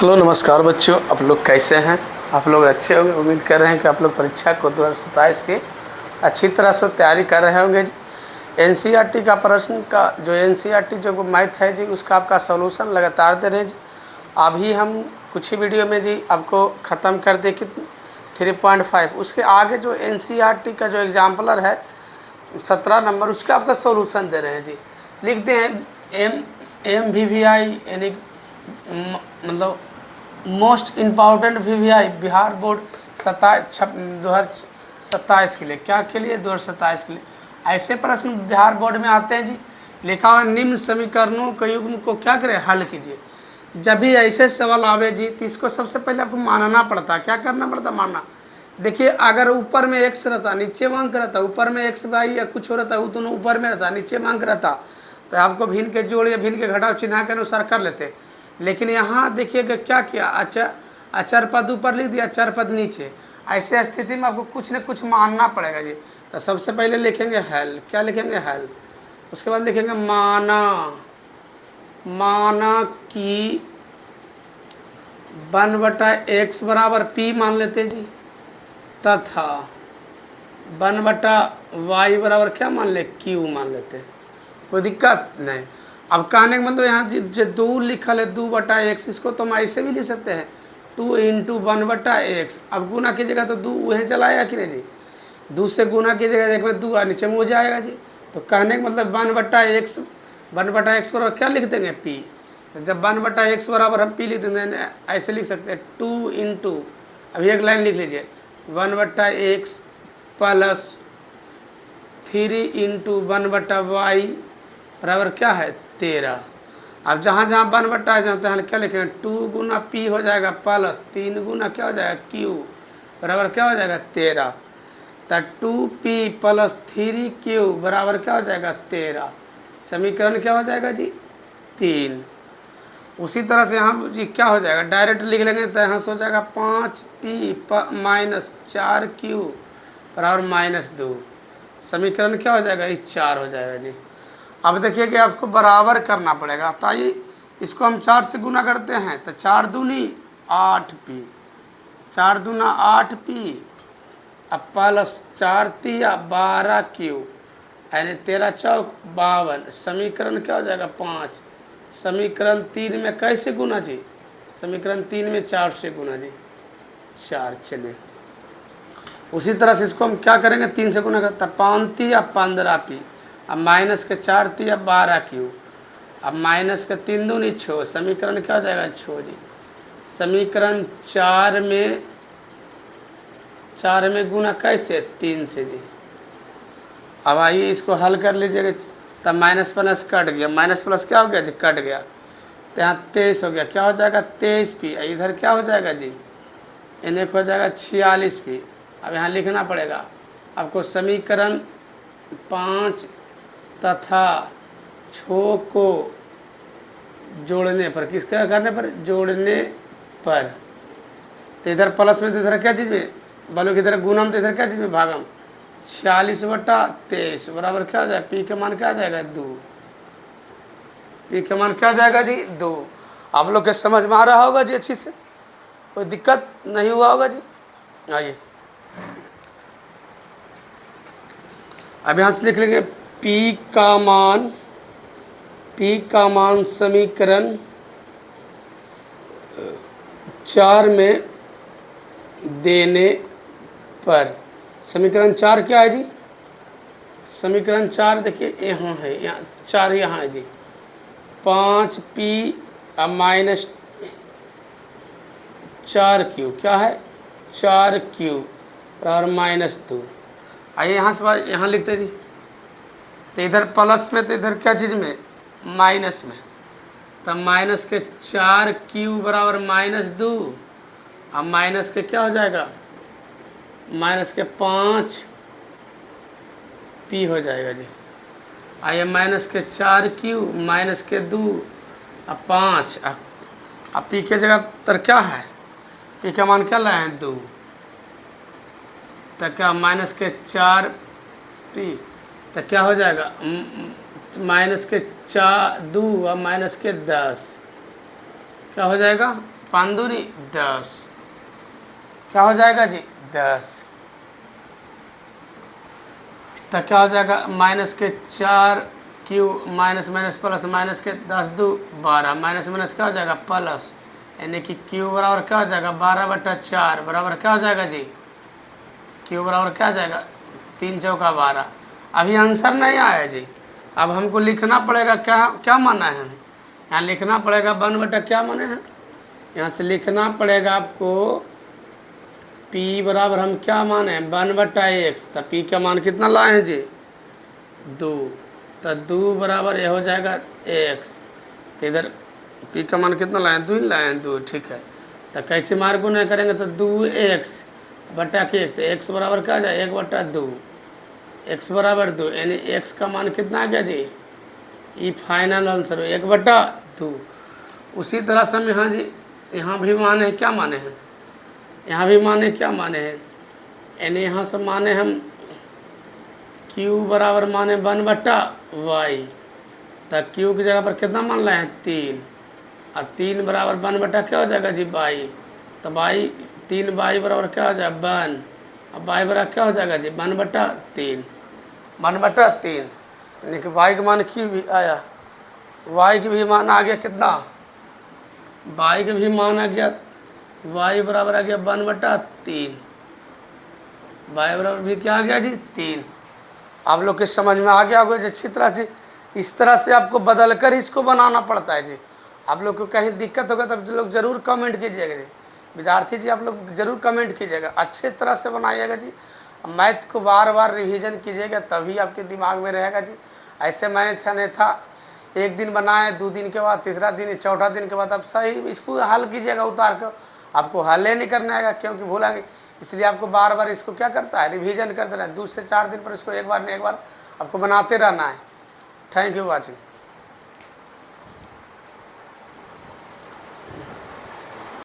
Hello नमस्कार बच्चों, आप लोग कैसे हैं। आप लोग अच्छे होंगे। उम्मीद कर रहे हैं कि आप लोग परीक्षा को 2027 की अच्छी तरह से तैयारी कर रहे होंगे जी। एनसीईआरटी का प्रश्न का जो एनसीईआरटी जो मैथ है जी, उसका आपका सॉल्यूशन लगातार दे रहे हैं जी। अभी हम कुछ ही वीडियो में जी आपको ख़त्म कर दे कि 3.5 उसके आगे जो एनसीईआरटी का जो एग्जाम्पलर है 17 नंबर, उसका आपका सॉल्यूशन दे रहे हैं जी। लिखते हैं MVVI यानी मतलब most important VVI Bihar board 2027 के लिए। क्या के लिए? 2027 के लिए। ऐसे प्रश्न बिहार बोर्ड में आते हैं जी। लिखा हुआ निम्न समीकरणों के युग्म को क्या करें, हल कीजिए। जब भी ऐसे सवाल आवे जी तो इसको सबसे पहले आपको मानना पड़ता है। क्या करना पड़ता? मानना। देखिए, अगर ऊपर में x रहता, नीचे में अंक रहता, ऊपर में x y या कुछ हो रहता, वो दोनों ऊपर में रहता, नीचे में अंक रहता, तो आपको भिन्न के जोड़ या भिन्न के घटाव चिन्ह के अनुसार कर लेते। लेकिन यहाँ देखिएगा क्या किया, अचर पद ऊपर लिख दिया, अचर पद नीचे। ऐसे स्थिति में आपको कुछ न कुछ मानना पड़ेगा जी। तो सबसे पहले लिखेंगे हल। क्या लिखेंगे? हल। उसके बाद लिखेंगे माना कि 1/x बराबर p मान लेते जी, तथा 1/y बराबर क्या मान ले, q मान लेते हैं। कोई दिक्कत नहीं। अब कहने का मतलब यहाँ जो 2 लिखल है 2/x, इसको तो हम ऐसे भी लिख सकते हैं 2 × 1/x। अब गुना कीजिएगा तो 2 वहीं चलाएगा कि नहीं जी। 2 से गुना कीजिएगा, एक में 2 नीचे में हो जाएगा जी। तो कहने का मतलब 1/x बराबर क्या लिख देंगे, p। जब 1/x बराबर हम p लिख देंगे, ऐसे लिख सकते हैं 2 × अभी एक लाइन लिख लीजिए 1/x प्लस 3 × 1/y बराबर क्या है, 13। अब जहाँ जहाँ 1/, जहाँ क्या लिखेंगे 2 गुना p हो जाएगा प्लस 3 गुना क्या हो जाएगा q बराबर क्या हो जाएगा 13। तो 2p प्लस 3q बराबर क्या हो जाएगा 13। समीकरण क्या हो जाएगा जी, 3। उसी तरह से यहाँ जी क्या हो जाएगा, डायरेक्ट लिख लेंगे तो यहाँ से हो जाएगा 5p - 4q बराबर -2। समीकरण क्या हो जाएगा, ये 4 हो जाएगा जी। अब देखिए कि आपको बराबर करना पड़ेगा। तो आइए इसको हम 4 से गुना करते हैं तो 4 दूनी 8p, 4 दूना 8p अब प्लस 4 तिया 12q यानी 13 चौक 52। समीकरण क्या हो जाएगा 5। समीकरण 3 में कैसे गुना जी, समीकरण 3 में 4 से गुना जी, 4। चलिए उसी तरह से इसको हम क्या करेंगे, 3 से गुना करते 5 तिया 15p अब माइनस के 4 तिया 12q अब माइनस के 3 दूनी 6। समीकरण क्या हो जाएगा 6 जी। समीकरण 4 में गुना कैसे, 3 से जी। अब आइए इसको हल कर लीजिएगा। तब माइनस प्लस कट गया, माइनस प्लस क्या हो गया जी, कट गया। तो यहाँ 23 हो गया, क्या हो जाएगा 23p। इधर क्या हो जाएगा जी, इन्हें हो जाएगा 46p। अब यहाँ लिखना पड़ेगा आपको समीकरण 5 तथा 6 को जोड़ने पर, किसका करने पर, जोड़ने पर। तो इधर प्लस में तो इधर क्या चीज़ में, बोलो कि इधर गुणम तो इधर क्या चीज़ में भागम। 46/23 बराबर क्या हो जाएगा, पी का मान क्या आ जाएगा 2। पी का मान क्या आ जाएगा जी 2। आप लोग के समझ में आ रहा होगा जी, अच्छी से कोई दिक्कत नहीं हुआ होगा जी। आइए अब यहाँ से लिख लेंगे P का मान समीकरण 4 में देने पर। समीकरण 4 क्या है जी, समीकरण 4 देखिए यहाँ है, यहाँ 4 यहाँ है जी। 5p अब -4q क्या है, 4q और -2। आइए यहाँ से यहाँ लिखते जी। तो इधर प्लस में तो इधर क्या चीज़ में, माइनस में। तब माइनस के 4q बराबर -2 अब माइनस के क्या हो जाएगा, माइनस के 5p हो जाएगा जी। आइए माइनस के 4q माइनस के 2 अब 5 अब p के जगह तर क्या है, p का मान क्या लाए हैं 2। तो क्या माइनस के 4p तो क्या हो जाएगा -2 और -10 क्या हो जाएगा 5 दूनी 10, क्या हो जाएगा जी 10। तो क्या हो जाएगा माइनस के 4 Q minus minus plus minus के 10 दू 12 माइनस माइनस क्या हो जाएगा प्लस, यानी कि क्यू बराबर क्या हो जाएगा 12/4 बराबर क्या हो जाएगा जी, क्यू बराबर क्या हो जाएगा 3 चौका 12। अभी आंसर नहीं आया जी, अब हमको लिखना पड़ेगा क्या क्या माना है, यहाँ लिखना पड़ेगा 1 बटा क्या माने हैं, यहाँ से लिखना पड़ेगा आपको p बराबर हम क्या माने 1/x। तो p का मान कितना लाए हैं जी 2, तो 2 बराबर ये हो जाएगा x। तो इधर p का मान कितना लाए हैं 2 लाए हैं 2, ठीक है। तो कैसे मार गुना करेंगे तो 2x बटा के 1, तो x बराबर क्या आ जाए 1/2, x बराबर 2, यानी x का मान कितना आ गया जी, ये फाइनल आंसर हो 1/2। उसी तरह से हम यहाँ जी यहाँ भी माने क्या माने हैं, यहाँ भी माने क्या माने हैं, यानी यहाँ से माने हम q बराबर माने 1/y। तो q की जगह पर कितना मान लाए हैं 3, और 3 बराबर 1 बटा क्या हो जाएगा जी y। तो y 3y बराबर क्या हो जाएगा 1, अब y बराबर क्या हो जाएगा जी 1/3, 1/3, यानी कि y का मान q भी आया, y की भी मान आ गया कितना, y के भी मान आ गया y बराबर आ गया 1/3, y बराबर भी क्या आ गया जी 3। आप लोग के समझ में आ गया होगा जी अच्छी तरह से। इस तरह से आपको बदल कर इसको बनाना पड़ता है जी। आप लोग को कहीं दिक्कत होगा तब लोग ज़रूर कमेंट कीजिएगा जी, विद्यार्थी जी आप लोग ज़रूर कमेंट कीजिएगा, अच्छे तरह से बनाइएगा जी। मैथ को बार बार रिवीजन कीजिएगा तभी आपके दिमाग में रहेगा जी। ऐसे मैंने था नहीं था, एक दिन बनाए 2 दिन के बाद, तीसरा दिन, चौथा दिन के बाद आप सही इसको हल कीजिएगा उतार कर, आपको हल नहीं करना आएगा क्योंकि भूलेंगे। इसलिए आपको बार बार इसको क्या करता है रिवीजन करते रहना है, 2 से 4 दिन पर इसको एक बार नहीं एक बार आपको बनाते रहना है। Thank you watching.